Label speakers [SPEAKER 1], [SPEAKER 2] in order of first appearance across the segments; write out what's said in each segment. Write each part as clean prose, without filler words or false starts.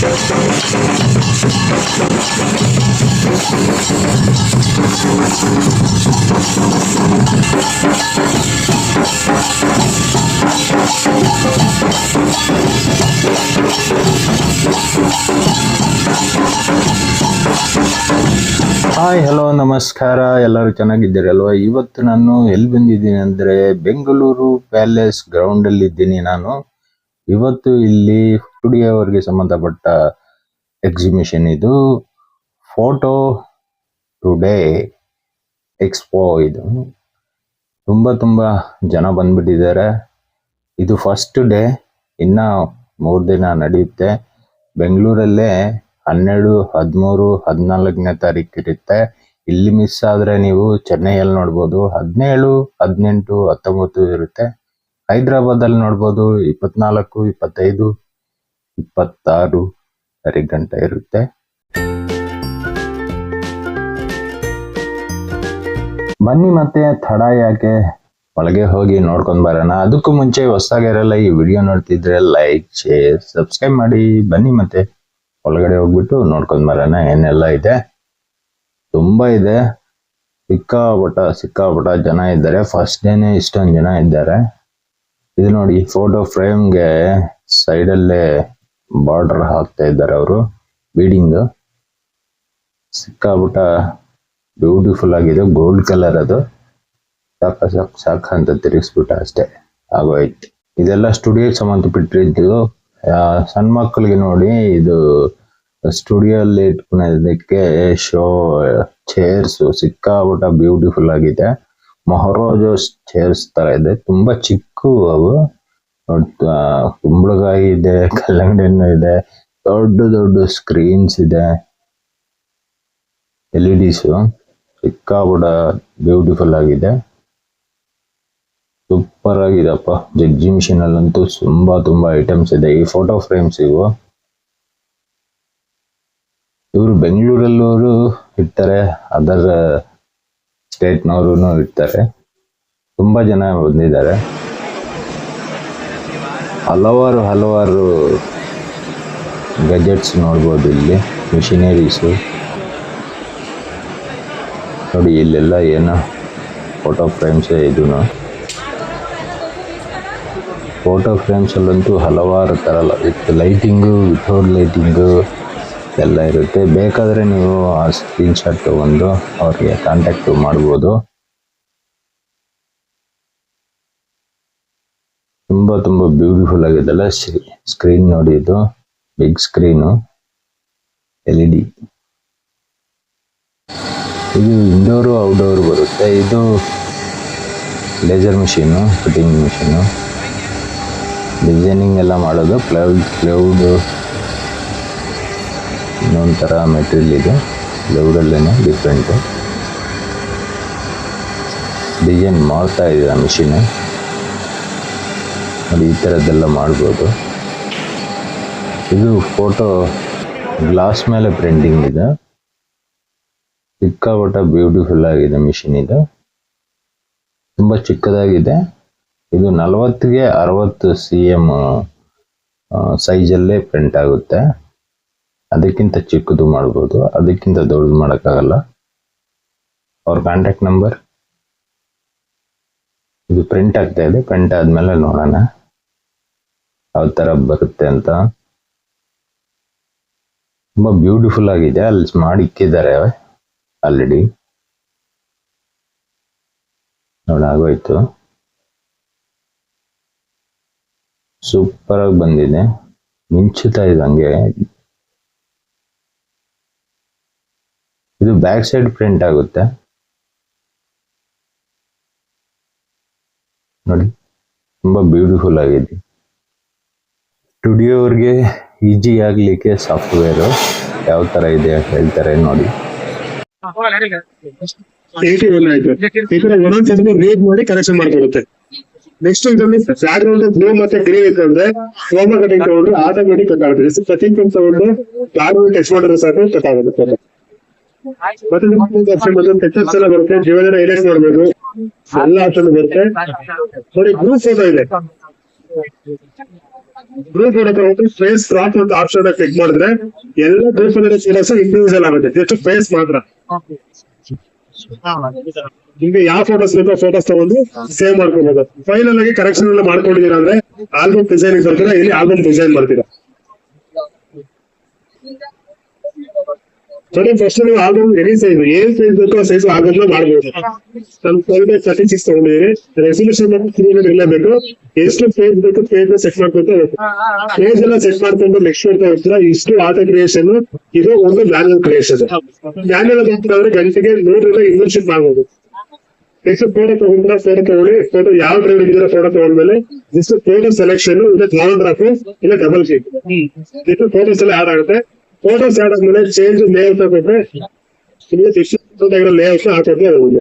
[SPEAKER 1] Hi hello ನಮಸ್ಕಾರ, ಎಲ್ಲರೂ ಚೆನ್ನಾಗಿದ್ದೀರಲ್ವ. ಇವತ್ತು ನಾನು ಎಲ್ಲಿ ಬಂದಿದ್ದೀನಿ ಅಂದರೆ ಬೆಂಗಳೂರು ಪ್ಯಾಲೇಸ್ ಗ್ರೌಂಡಲ್ಲಿ ಇದ್ದೀನಿ ನಾನು. ಇವತ್ತು ಇಲ್ಲಿ ಸ್ಟುಡಿಯೋವರೆಗೆ ಸಂಬಂಧಪಟ್ಟ ಎಕ್ಸಿಬಿಷನ್ ಇದು, ಫೋಟೋ ಟುಡೇ ಎಕ್ಸ್ಪೋ. ಇದು ತುಂಬ ಜನ ಬಂದ್ಬಿಟ್ಟಿದ್ದಾರೆ. ಇದು ಫಸ್ಟ್ ಡೇ, ಇನ್ನು 3 ದಿನ ನಡೆಯುತ್ತೆ. ಬೆಂಗಳೂರಲ್ಲೇ 12, 13, 14ನೇ ತಾರೀಕು ಇರುತ್ತೆ. ಇಲ್ಲಿ ಮಿಸ್ ಆದರೆ ನೀವು ಚೆನ್ನೈಯಲ್ಲಿ ನೋಡ್ಬೋದು. 17, 18, 19 ಇರುತ್ತೆ. ಹೈದ್ರಾಬಾದಲ್ಲಿ ನೋಡ್ಬೋದು 24, 25, 26 ತಾರೀಕು ಗಂಟ ಇರುತ್ತೆ. ಬನ್ನಿ, ಮತ್ತೆ ತಡ ಯಾಕೆ, ಒಳಗೆ ಹೋಗಿ ನೋಡ್ಕೊಂಡ್ ಬರೋಣ. ಅದಕ್ಕೂ ಮುಂಚೆ ಹೊಸದಾಗಿರಲ್ಲ ಈ ವಿಡಿಯೋ ನೋಡ್ತಿದ್ರೆ ಲೈಕ್, ಶೇರ್, ಸಬ್ಸ್ಕ್ರೈಬ್ ಮಾಡಿ. ಬನ್ನಿ ಮತ್ತೆ ಒಳಗಡೆ ಹೋಗ್ಬಿಟ್ಟು ನೋಡ್ಕೊಂಡ್ ಬರೋಣ ಏನೆಲ್ಲ ಇದೆ. ತುಂಬಾ ಇದೆ, ಸಿಕ್ಕಾಪಟ್ಟ ಜನ ಇದ್ದಾರೆ. ಫಸ್ಟ್ ಡೇನೆ ಇಷ್ಟೊಂದು ಜನ ಇದ್ದಾರೆ. ಇದು ನೋಡಿ, ಫೋಟೋ ಫ್ರೇಮ್ಗೆ ಸೈಡಲ್ಲೇ ಬಾರ್ಡರ್ ಹಾಕ್ತಾ ಇದ್ದಾರೆ ಅವರು, ಬೀಡಿಂಗ್. ಸಿಕ್ಕಾಪಟ್ಟ ಬ್ಯೂಟಿಫುಲ್ ಆಗಿದೆ, ಗೋಲ್ಡ್ ಕಲರ್. ಅದು ಸಾಕ ಅಂತ ತಿರುಗಿಸ್ಬಿಟ್ಟ ಅಷ್ಟೇ, ಆಗೋಯ್ತು. ಇದೆಲ್ಲ ಸ್ಟುಡಿಯೋಗೆ ಸಂಬಂಧಪಟ್ಟಿದ್ದು. ಸಣ್ಣ ಮಕ್ಕಳಿಗೆ ನೋಡಿ, ಇದು ಸ್ಟುಡಿಯೋ ಅಲ್ಲಿ ಇಟ್ಕೊಳ್ಳೋದಕ್ಕೆ ಶೋ ಚೇರ್ಸ್ ಸಿಕ್ಕಾಪಟ್ಟ ಬ್ಯೂಟಿಫುಲ್ ಆಗಿದೆ. ಮಹಾರಾಜ ಚೇರ್ಸ್ ತರ ಇದೆ, ತುಂಬಾ ಚಿಕ್ಕ ಅವು. ಕುಂಬಳಕಾಯಿ ಇದೆ, ಕಲ್ಲಂಗಡಿ ಹಣ್ಣು ಇದೆ, ದೊಡ್ಡ ಸ್ಕ್ರೀನ್ಸ್ ಇದೆ, LEDs ಸಿಕ್ಕಾಪಟ್ಟ ಬ್ಯೂಟಿಫುಲ್ ಆಗಿದೆ. ಸೂಪರ್ ಆಗಿದೆಪ್ಪ. ಎಕ್ಸಿಬಿಷನ್ ಅಲ್ಲಂತೂ ತುಂಬಾ ಐಟಮ್ಸ್ ಇದೆ. ಈ ಫೋಟೋ ಫ್ರೇಮ್ಸ್ ಇವರು ಬೆಂಗಳೂರಲ್ಲವರು ಇರ್ತಾರೆ, ಅದರ್ ಸ್ಟೇಟ್ನವರು ಇರ್ತಾರೆ. ತುಂಬಾ ಜನ ಬಂದಿದ್ದಾರೆ. ಹಲವಾರು ಗ್ಯಾಜೆಟ್ಸ್ ನೋಡ್ಬೋದು ಇಲ್ಲಿ, ಮಿಷಿನರೀಸು ನೋಡಿ. ಇಲ್ಲೆಲ್ಲ ಏನೋ ಫೋಟೋ ಫ್ರೇಮ್ಸ್. ಇದೂ ಫೋಟೋ ಫ್ರೇಮ್ಸ್ ಅಲ್ಲಂತೂ ಹಲವಾರು ಥರ ಲೈಟಿಂಗು, ವಿಥೌಟ್ ಲೈಟಿಂಗು ಎಲ್ಲ ಇರುತ್ತೆ. ಬೇಕಾದರೆ ನೀವು ಆ ಸ್ಕ್ರೀನ್ಶಾಟ್ ತಗೊಂಡು ಅವ್ರಿಗೆ ಕಾಂಟ್ಯಾಕ್ಟ್ ಮಾಡ್ಬೋದು. ತುಂಬ ಬ್ಯೂಟಿಫುಲ್ ಆಗಿದೆಲ್ಲ. ಸ್ಕ್ರೀನ್ ನೋಡಿ, ಇದು ಬಿಗ್ ಸ್ಕ್ರೀನು, LED. ಇದು ಇಂಡೋರು ಔಟ್ಡೋರ್ ಬರುತ್ತೆ. ಇದು laser machine, cutting machine, designing ಎಲ್ಲ ಮಾಡೋದು. ಪ್ಲೌಡ್ ಇನ್ನೊಂಥರ ಮೆಟೀರಿಯಲ್ ಇದೆ, ಪ್ಲೌಡಲ್ಲೇನೆ ಡಿಫ್ರೆಂಟು. ಡಿಸೈನ್ ಮಾಡ್ತಾ ಇದೆ ಆ ಮಿಷಿನ್ ನೋಡಿ. ಈ ಥರದ್ದೆಲ್ಲ ಮಾಡ್ಬೋದು. ಇದು ಫೋಟೋ ಗ್ಲಾಸ್ ಮೇಲೆ ಪ್ರಿಂಟಿಂಗ್ ಇದೆ. ಸಿಕ್ಕಾಪಟ್ಟ ಬ್ಯೂಟಿಫುಲ್ ಆಗಿದೆ ಮಿಷಿನ್. ಇದು ತುಂಬ ಚಿಕ್ಕದಾಗಿದೆ. ಇದು 40ಗೆ 60 cm ಸೈಜಲ್ಲೇ ಪ್ರಿಂಟ್ ಆಗುತ್ತೆ. ಅದಕ್ಕಿಂತ ಚಿಕ್ಕದು ಮಾಡ್ಬೋದು, ಅದಕ್ಕಿಂತ ದೊಡ್ಡದು ಮಾಡೋಕ್ಕಾಗಲ್ಲ. ಅವ್ರ ಕಾಂಟ್ಯಾಕ್ಟ್ ನಂಬರ್. ಇದು ಪ್ರಿಂಟ್ ಆಗ್ತಾ ಇದೆ, ಪ್ರಿಂಟ್ ಆದ್ಮೇಲೆ ನೋಡೋಣ ಯಾವ ಥರ ಬರುತ್ತೆ ಅಂತ. ತುಂಬ ಬ್ಯೂಟಿಫುಲ್ ಆಗಿದೆ. ಅಲ್ಲಿ ಮಾಡಿ ಇಕ್ಕಿದ್ದಾರೆ ಆಲ್ರೆಡಿ. ಆಗೋಯ್ತು. ಸೂಪರ್ ಆಗಿ ಬಂದಿದೆ, ಮಿಂಚುತ್ತಾ ಇದೆ ಹಂಗೆ. ಇದು ಬ್ಯಾಕ್ ಸೈಡ್ ಪ್ರಿಂಟ್ ಆಗುತ್ತೆ ನೋಡಿ, ತುಂಬಾ ಬ್ಯೂಟಿಫುಲ್ ಆಗಿದೆ. ಸ್ಟುಡಿಯೋವ್ರಿಗೆ ಈಜಿ ಆಗ್ಲಿಕ್ಕೆ ಸಾಫ್ಟ್ವೇರ್ ಯಾವ ತರ ಇದೆ ಅಂತ ಹೇಳ್ತಾರೆ ನೋಡಿ.
[SPEAKER 2] ರೀಡ್ ಮಾಡಿ ಕರೆಕ್ಷನ್ ಮಾಡ್ಕೊಡುತ್ತೆ. ನೆಕ್ಸ್ಟ್ ಇದರಲ್ಲಿ ಬ್ಯಾಕ್ ಗ್ರೌಂಡ್ ಬ್ಲೂ ಮತ್ತೆ ಗ್ರೀನ್ ಇತ್ತಂದ್ರೆ ಕ್ರೋಮಾ ಕಟಿಂಗ್ ತಗೊಂಡ್ರೆ ಆಟೋಮೆಟಿಕ್ ಕಟ್ ಆಗುತ್ತೆ. ಸೆಟ್ಟಿಂಗ್ ತಗೊಂಡು ಬ್ಯಾಕ್ ಗ್ರೌಂಡ್ ಟೆಕ್ಸ್ಟ್ ಮಾಡಿದ್ರೆ ಸಾಕು ಕಟ್ ಆಗುತ್ತೆ. ಮತ್ತೆ ಟೆಕ್ಸ್ಚರ್ಸ್ ಎಲ್ಲ ಬರುತ್ತೆ, ಜ್ಯುವೆಲರಿ ಹೈಲೈಟ್ ಮಾಡಬೇಕು, ಎಲ್ಲ ಆಪ್ಷನ್ ಬರುತ್ತೆ ನೋಡಿ. ಗ್ರೂಪ್ ಫೋಟೋ ಇದೆ, ಬ್ಲೂ ಫೋಟೋ ತಗೊಂಡು ಫೇಸ್ ಕ್ರಾಪ್ ಅಂತ ಆಪ್ಷನ್ ಕ್ಲಿಕ್ ಮಾಡಿದ್ರೆ ಎಲ್ಲ ಬ್ಲೂ ಕಲರ್ ಫೋಟೋಸ್ ಇಂಡಿವಿಜುವಲ್ ಆಗುತ್ತೆ, ಜಸ್ಟ್ ಫೇಸ್ ಮಾತ್ರ. ನಿಮ್ಗೆ ಯಾವ ಫೋಟೋಸ್ ಬೇಕೋ ಫೋಟೋಸ್ ತಗೊಂಡು ಸೇವ್ ಮಾಡ್ಕೊಬಹುದು. ಫೈನಲ್ ಆಗಿ ಕರೆಕ್ಷನ್ ಎಲ್ಲ ಮಾಡ್ಕೊಂಡಿದ್ದೀರಾ ಅಂದ್ರೆ ಆಲ್ಬಮ್ ಡಿಸೈನ್ ಬರ್ತೀರಾ, ಇಲ್ಲಿ ಆಲ್ಬಮ್ ಡಿಸೈನ್ ಮಾಡ್ತೀರಾ. ಫಸ್ಟ್ ನೀವು ಆಲ್ಬಮ್ ಎನಿ ಸೈಜ್ ಏನ್ ಸೈಜ್ ಬೇಕೋ ಸೈಜ್ ಆಲ್ಬಮ್ ಮಾಡ್ಬೋದು. ನಾನು 36 ತಗೊಂಡಿದ್ದೀನಿ. ರೆಸಲ್ಯೂಷನ್ 300 ಇರಲೇಬೇಕು. ಎಷ್ಟು ಪೇಜ್ ಬೇಕು ಪೇಜ್ ಸೆಟ್ ಮಾಡ್ಕೊಂತ ಪೇಜ್ ಎಲ್ಲ ಸೆಟ್ ಮಾಡ್ಕೊಂಡು ನೆಕ್ಸ್ಟ್ ಮಾಡ್ತಾ ಹೋಗ್ತೀರಾ. ಇಷ್ಟು ಆಟೋ ಕ್ರಿಯೇಷನ್, ಇದು ಒಂದು ಮ್ಯಾನ್ಯಲ್ ಕ್ರಿಯೇಷನ್. ಮ್ಯಾನ್ಯಲ್ ಅಂತಂದ್ರೆ ಗಂಟೆಗೆ 100 ಇನ್ವೆನ್ಶನ್ ಮಾಡ್ಬೋದು. ನೆಕ್ಸ್ಟ್ ಫೋಟೋ ತಗೊಂಡ್ರೆ ಫೋಟೋ ತಗೊಳ್ಳಿ. ಫೋಟೋ ಯಾವ ಟ್ರೆಂಡ್ ಇದ್ರೆ ಫೋಟೋ ತಗೊಂಡ್ಮೇಲೆ ಜಸ್ಟ್ ಫೋಟೋ ಸೆಲೆಕ್ಷನ್ ಇಲ್ಲ ಡ್ರಾಪ್ ಇಲ್ಲ ಡಬಲ್ ಕ್ಲಿಕ್, ಇಷ್ಟು ಫೋಟೋಸ್ ಎಲ್ಲ ಆಡ್ ಆಗುತ್ತೆ. ಫೋಟೋಸ್ ಆಡ್ ಆದ್ಮೇಲೆ ಚೇಂಜ್ ಲೇಔಟ್ ಹಾಕಿದ್ರೆ ನಿಮಗೆ ಲೇಔಟ್ ಹಾಕಿದ್ರೆ ಆಗುತ್ತೆ.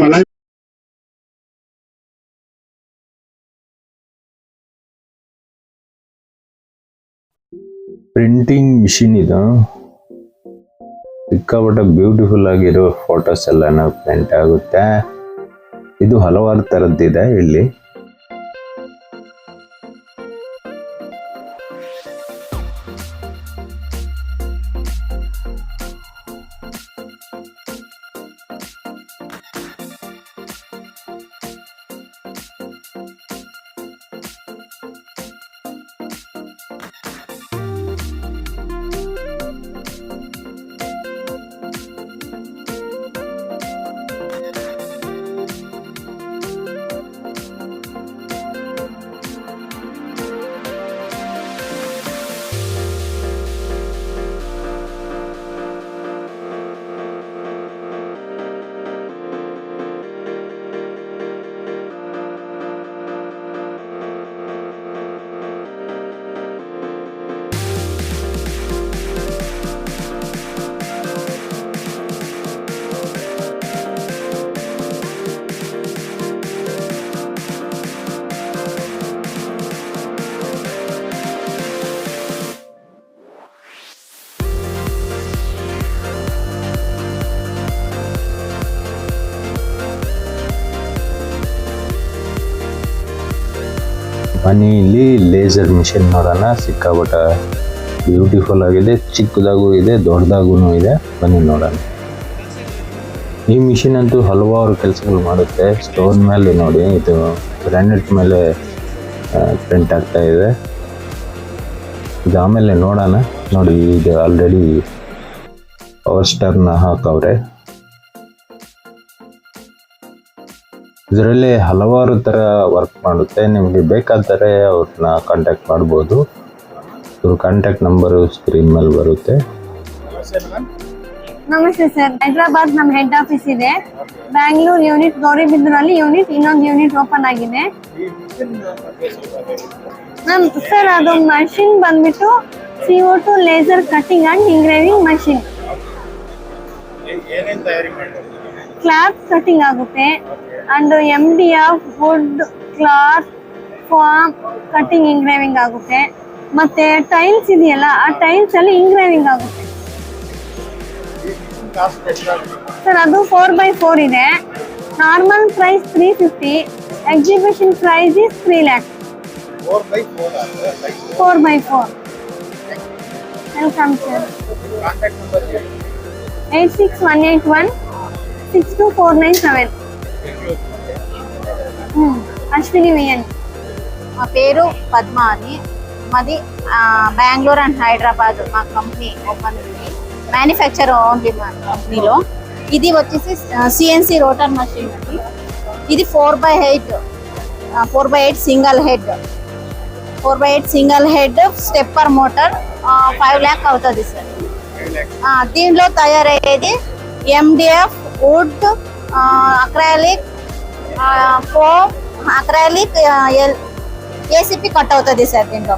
[SPEAKER 2] ಅಲ್ಲ
[SPEAKER 1] ಪ್ರಿಂಟಿಂಗ್ ಮಿಷಿನ್ ಇದು. ಸಿಕ್ಕಾಪಟ್ಟೆ ಬ್ಯೂಟಿಫುಲ್ ಆಗಿರೋ ಫೋಟೋಸ್ ಎಲ್ಲ ಪ್ರಿಂಟ್ ಆಗುತ್ತೆ. ಇದು ಹಲವಾರು ಥರದ್ದಿದೆ ಇಲ್ಲಿ. ಬನ್ನಿ ಇಲ್ಲಿ ಲೇಸರ್ ಮಿಷಿನ್ ನೋಡೋಣ. ಸಿಕ್ಕಾಪಟ್ಟೆ ಬ್ಯೂಟಿಫುಲ್ ಆಗಿದೆ, ಚಿಕ್ಕದಾಗೂ ಇದೆ ದೊಡ್ಡದಾಗೂ ಇದೆ. ಬನ್ನಿ ನೋಡೋಣ. ಈ ಮಿಷಿನ್ ಅಂತೂ ಹಲವಾರು ಕೆಲಸಗಳು ಮಾಡುತ್ತೆ. ಸ್ಟೋನ್ ಮೇಲೆ ನೋಡಿ, ಇದು ಗ್ರಾನೈಟ್ ಮೇಲೆ ಪ್ರಿಂಟ್ ಆಗ್ತಾ ಇದೆ. ಇದು ಆಮೇಲೆ ನೋಡೋಣ. ನೋಡಿ, ಇದು ಆಲ್ರೆಡಿ ಪವರ್ ಸ್ಟಾರ್ನ ಹಾಕವ್ರೆ. ಇದರಲ್ಲಿ ಹಲವಾರು ಥರ ವರ್ಕ್ ಮಾಡುತ್ತೆ. ನಿಮಗೆ ಬೇಕಾದರೆ ಅವ್ರನ್ನ ಕಾಂಟ್ಯಾಕ್ಟ್ ಮಾಡ್ಬೋದು. ಇವ್ರ ಕಾಂಟ್ಯಾಕ್ಟ್ ನಂಬರು ಸ್ಕ್ರೀನ್ ಮೇಲೆ ಬರುತ್ತೆ.
[SPEAKER 3] ನಮಸ್ತೆ ಸರ್, ಹೈದರಾಬಾದ್ ನಮ್ಮ ಹೆಡ್ ಆಫೀಸ್ ಇದೆ. ಬ್ಯಾಂಗ್ಳೂರ್ ಯೂನಿಟ್, ಗೌರಿಬಿದೂರಲ್ಲಿ ಯೂನಿಟ್, ಇನ್ನೊಂದು ಯೂನಿಟ್ ಓಪನ್ ಆಗಿದೆ. ಸರ್ ಅದು ಮಷಿನ್ ಬಂದ್ಬಿಟ್ಟು CO2 laser cutting and engraving machine. Cloth cutting ಆಗುತ್ತೆ and MDF wood cloth form cutting engraving ಆಗುತ್ತೆ. ಮತ್ತೆ ಟೈಲ್ಸ್ ಇದೆಯಲ್ಲ, ಆ ಟೈಲ್ಸ್ ಅಲ್ಲಿ ಇಂಗ್ರೇವಿಂಗ್ ಆಗುತ್ತೆ. ಸರ್ ಅದು 4x4 ಇದೆ. Normal price 350, exhibition price is 3 lakh. 4x4. Welcome sir. 8618162497. Ashwini VN.
[SPEAKER 4] మా పేరు పద్మ అని. మాది బెంగళూరు అండ్ హైదరాబాద్ మా కంపెనీ ఓపెన్ ఉంది. మ్యానుఫ్యాక్చర్ ఓన్లీ మా కంపెనీలో. ఇది వచ్చేసి CNC రోటర్ మషిన్ అండి. ఇది 4x8 single head. 4x8 single head stepper motor 5 lakh అవుతుంది సార్. దీంట్లో తయారయ్యేది MDF wood, acrylic, foam, acrylic, ACP cut అవుతుంది సార్. దీంట్లో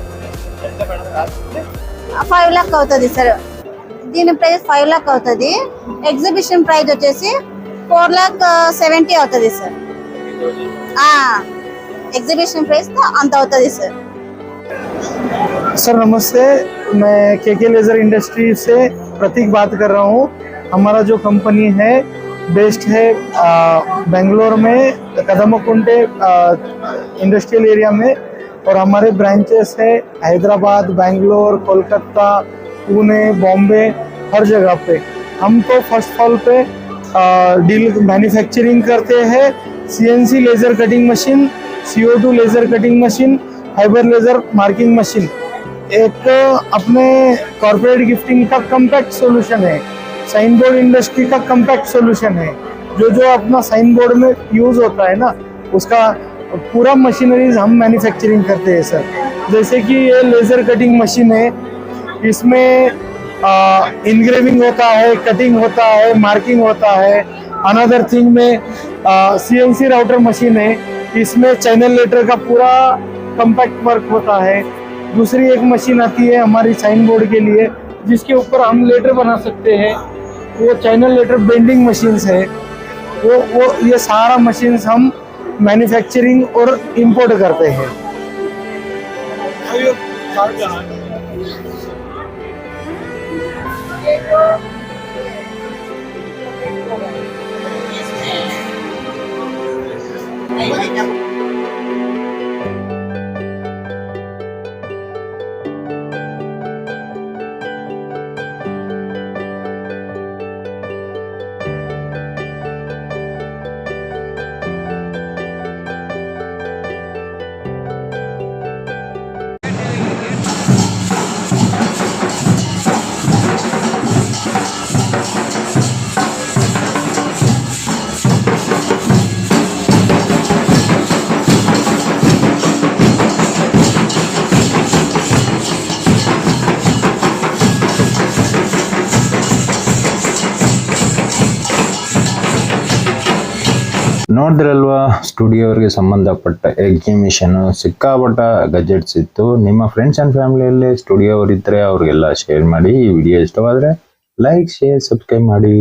[SPEAKER 4] 5 lakh అవుతుంది సార్. దీని ప్రైస్ 5 lakh అవుతుంది. ఎగ్జిబిషన్ ప్రైస్ వచ్చేసి 4,70,000 అవుతుంది సార్. ఎగ్జిబిషన్ ప్రైస్ అంత అవుతుంది సార్.
[SPEAKER 5] सर नमस्ते, मैं KK लेज़र इंडस्ट्री से प्रतीक बात कर रहा हूँ. हमारा जो कंपनी है बेस्ड है बेंगलोर में कदमकुंटे इंडस्ट्रियल एरिया में, और हमारे ब्रांचेस है हैदराबाद, बेंगलोर, कोलकाता, पुणे, बॉम्बे, हर जगह पे। हम तो फर्स्ट फॉल पे डील मैन्युफैक्चरिंग करते हैं CNC laser cutting machine, CO2 laser cutting machine, fibre laser marking machine. एक अपने कॉर्पोरेट गिफ्टिंग का कम्पैक्ट सॉल्यूशन है, साइन बोर्ड इंडस्ट्री का कम्पैक्ट सॉल्यूशन है। जो अपना साइन बोर्ड में यूज होता है ना, उसका पूरा मशीनरीज हम मैन्युफैक्चरिंग करते हैं सर। जैसे कि ये लेजर कटिंग मशीन है, इसमें इनग्रेविंग होता है, कटिंग होता है, मार्किंग होता है। अनदर थिंग में CNC राउटर मशीन है, इसमें चैनल लेटर का पूरा कम्पैक्ट वर्क होता है। दूसरी एक मशीन आती है हमारी साइन बोर्ड के लिए, जिसके ऊपर हम लेटर बना सकते हैं, वो चैनल लेटर बेंडिंग मशीन्स है। वो ये सारा मशीन्स हम मैन्युफैक्चरिंग और इंपोर्ट करते हैं।
[SPEAKER 1] ನೋಡಿದ್ರಲ್ವಾ, ಸ್ಟುಡಿಯೋವರೆಗೆ ಸಂಬಂಧಪಟ್ಟ ಎಕ್ಸಿಬಿಷನ್ ಸಿಕ್ಕಾಪಟ್ಟ ಗಜೆಟ್ಸ್ ಇತ್ತು. ನಿಮ್ಮ ಫ್ರೆಂಡ್ಸ್ ಅಂಡ್ ಫ್ಯಾಮಿಲಿಯಲ್ಲಿ ಸ್ಟುಡಿಯೋ ಅವರಿದ್ರೆ ಅವ್ರಿಗೆಲ್ಲ ಶೇರ್ ಮಾಡಿ. ಈ ವಿಡಿಯೋ ಇಷ್ಟವಾದ್ರೆ ಲೈಕ್, ಶೇರ್, ಸಬ್ಸ್ಕ್ರೈಬ್ ಮಾಡಿ.